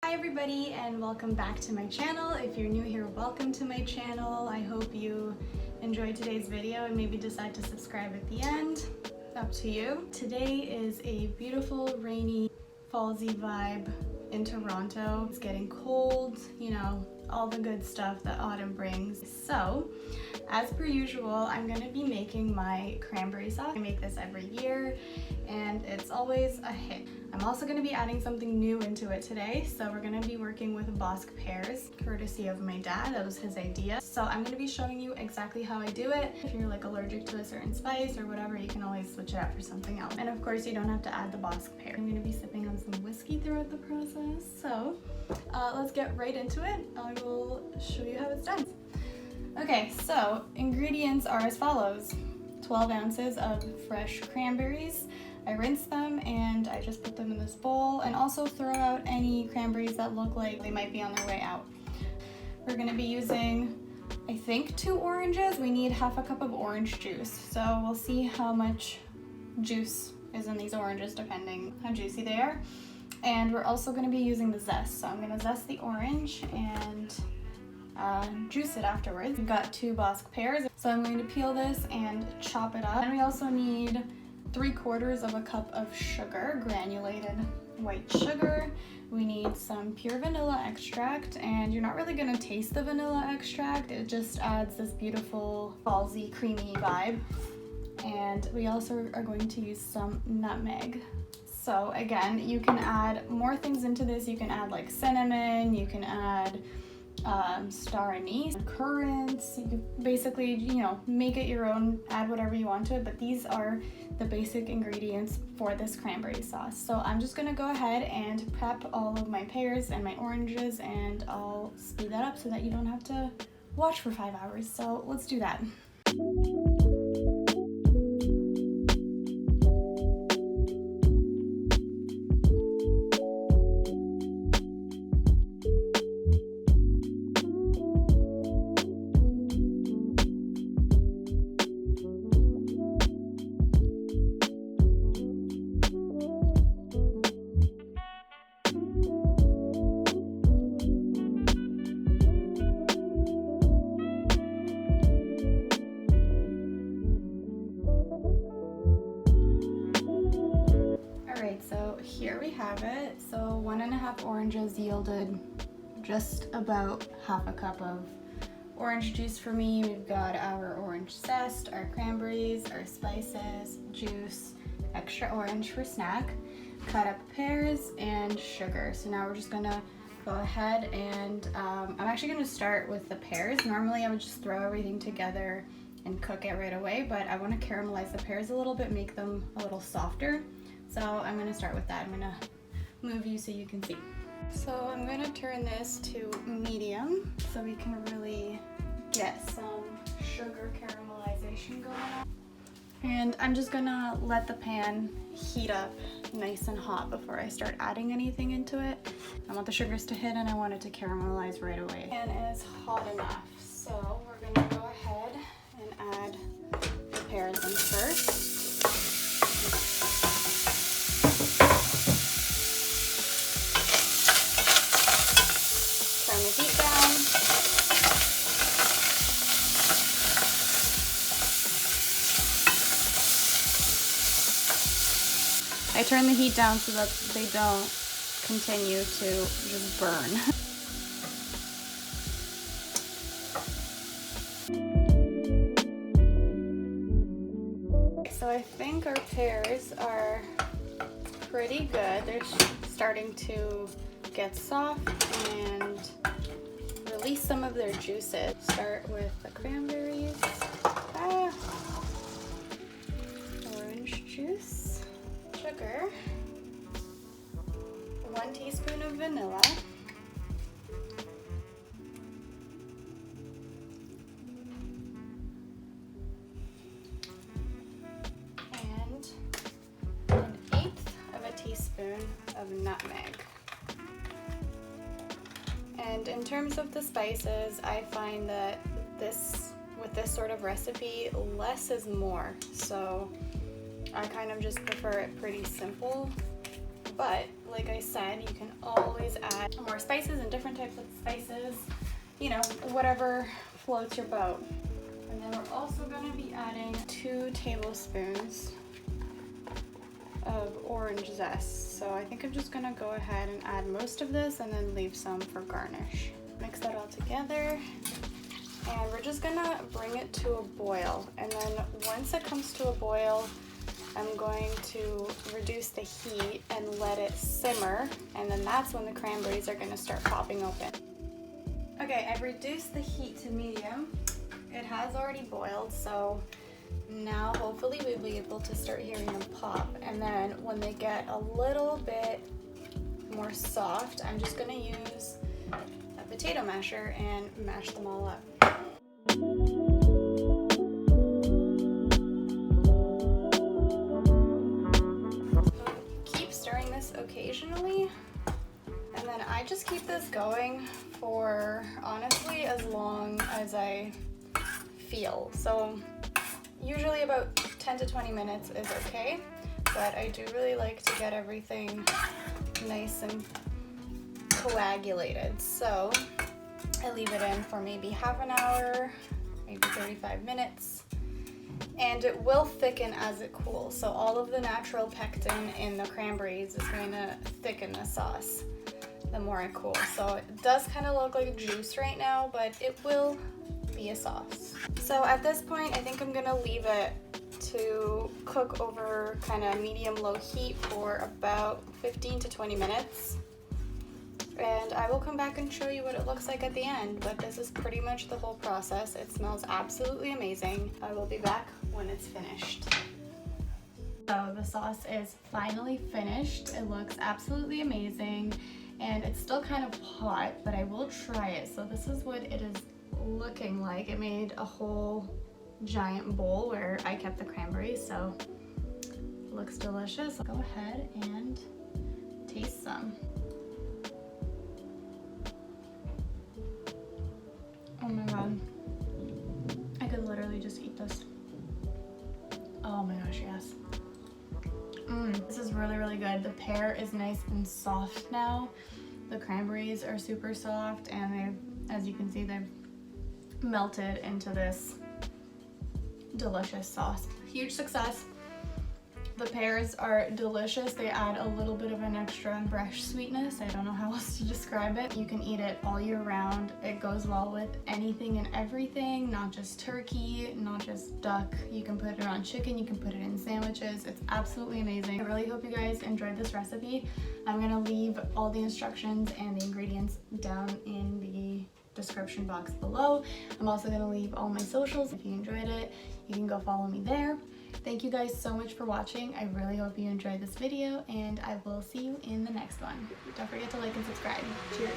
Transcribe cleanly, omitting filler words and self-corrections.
Hi everybody and welcome back to my channel. If you're new here, welcome to my channel. I hope you enjoyed today's video and maybe decide to subscribe at the end. Up to you. Today is a beautiful rainy fallsy vibe in Toronto. It's getting cold, you know, all the good stuff that autumn brings. So as per usual, I'm going to be making my cranberry sauce. I make this every year and it's always a hit. I'm also going to be adding something new into it today. So we're going to be working with Bosc Pears, courtesy of my dad. That was his idea. So I'm going to be showing you exactly how I do it. If you're like allergic to a certain spice or whatever, you can always switch it out for something else. And of course, you don't have to add the Bosc Pear. I'm going to be sipping on some whiskey throughout the process. So let's get right into it. I will show you how it's done. Okay, so ingredients are as follows. 12 ounces of fresh cranberries. I rinse them and I just put them in this bowl, and also throw out any cranberries that look like they might be on their way out. We're going to be using, I think, 2 oranges. We need half a cup of orange juice. So we'll see how much juice is in these oranges depending how juicy they are. And we're also going to be using the zest. So I'm going to zest the orange and juice it afterwards. We've got 2 Bosc pears. So I'm going to peel this and chop it up. And we also need 3/4 of a cup of sugar, granulated white sugar. We need some pure vanilla extract, and you're not really going to taste the vanilla extract. It just adds this beautiful fallsy creamy vibe. And we also are going to use some nutmeg. So again, you can add more things into this. You can add like cinnamon, you can add star anise, currants. You can basically, you know, make it your own, add whatever you want to it, but these are the basic ingredients for this cranberry sauce. So I'm just gonna go ahead and prep all of my pears and my oranges, and I'll speed that up so that you don't have to watch for 5 hours. So let's do that. So here we have it. So 1.5 oranges yielded just about half a cup of orange juice for me. We've got our orange zest, our cranberries, our spices, juice, extra orange for snack, cut up pears, and sugar. So now we're just gonna go ahead and I'm actually gonna start with the pears. Normally I would just throw everything together and cook it right away, but I want to caramelize the pears a little bit, make them a little softer. So I'm going to start with that. I'm going to move you so you can see. So I'm going to turn this to medium so we can really get some sugar caramelization going on. And I'm just going to let the pan heat up nice and hot before I start adding anything into it. I want the sugars to hit and I want it to caramelize right away. And it's hot enough. So we're going to go ahead and add the pears in first. Turn the heat down. I turn the heat down so that they don't continue to just burn. So I think our pears are pretty good. They're starting to get soft and release some of their juices. Start with the cranberries, orange juice, sugar, 1 teaspoon of vanilla, and 1/8 of a teaspoon of nutmeg. And in terms of the spices, I find that with this sort of recipe, less is more. So I kind of just prefer it pretty simple But like I said, you can always add more spices and different types of spices, you know, whatever floats your boat. And then we're also going to be adding 2 tablespoons of orange zest. So I think I'm just going to go ahead and add most of this and then leave some for garnish. Mix that all together. And we're just gonna bring it to a boil. And then once it comes to a boil, I'm going to reduce the heat and let it simmer. And then that's when the cranberries are gonna start popping open. Okay, I've reduced the heat to medium. It has already boiled, so now hopefully we'll be able to start hearing them pop. And then when they get a little bit more soft, I'm just gonna use a potato masher and mash them all up. Keep stirring this occasionally, and then I just keep this going for honestly as long as I feel. So usually about 10 to 20 minutes is okay, but I do really like to get everything nice and coagulated. So I leave it in for maybe half an hour, maybe 35 minutes, and it will thicken as it cools. So all of the natural pectin in the cranberries is going to thicken the sauce the more it cools. So it does kind of look like juice right now, but it will be a sauce. So at this point, I think I'm gonna leave it to cook over kind of medium-low heat for about 15 to 20 minutes. And I will come back and show you what it looks like at the end, but this is pretty much the whole process. It smells absolutely amazing. I will be back when it's finished. So the sauce is finally finished. It looks absolutely amazing, and it's still kind of hot, but I will try it. So this is what it is looking like. It made a whole giant bowl where I kept the cranberries, so it looks delicious. Go ahead and taste some. Oh my god, I could literally just eat this. Oh my gosh, yes. This is really, really good. The pear is nice and soft now. The cranberries are super soft, and they've, as you can see, they've melted into this delicious sauce. Huge success. The pears are delicious. They add a little bit of an extra fresh sweetness. I don't know how else to describe it. You can eat it all year round. It goes well with anything and everything, not just turkey, not just duck. You can put it on chicken, you can put it in sandwiches. It's absolutely amazing. I really hope you guys enjoyed this recipe. I'm gonna leave all the instructions and the ingredients down in the description box below. I'm also gonna leave all my socials. If you enjoyed it, you can go follow me there. Thank you guys so much for watching. I really hope you enjoyed this video, and I will see you in the next one. Don't forget to like and subscribe. Cheers.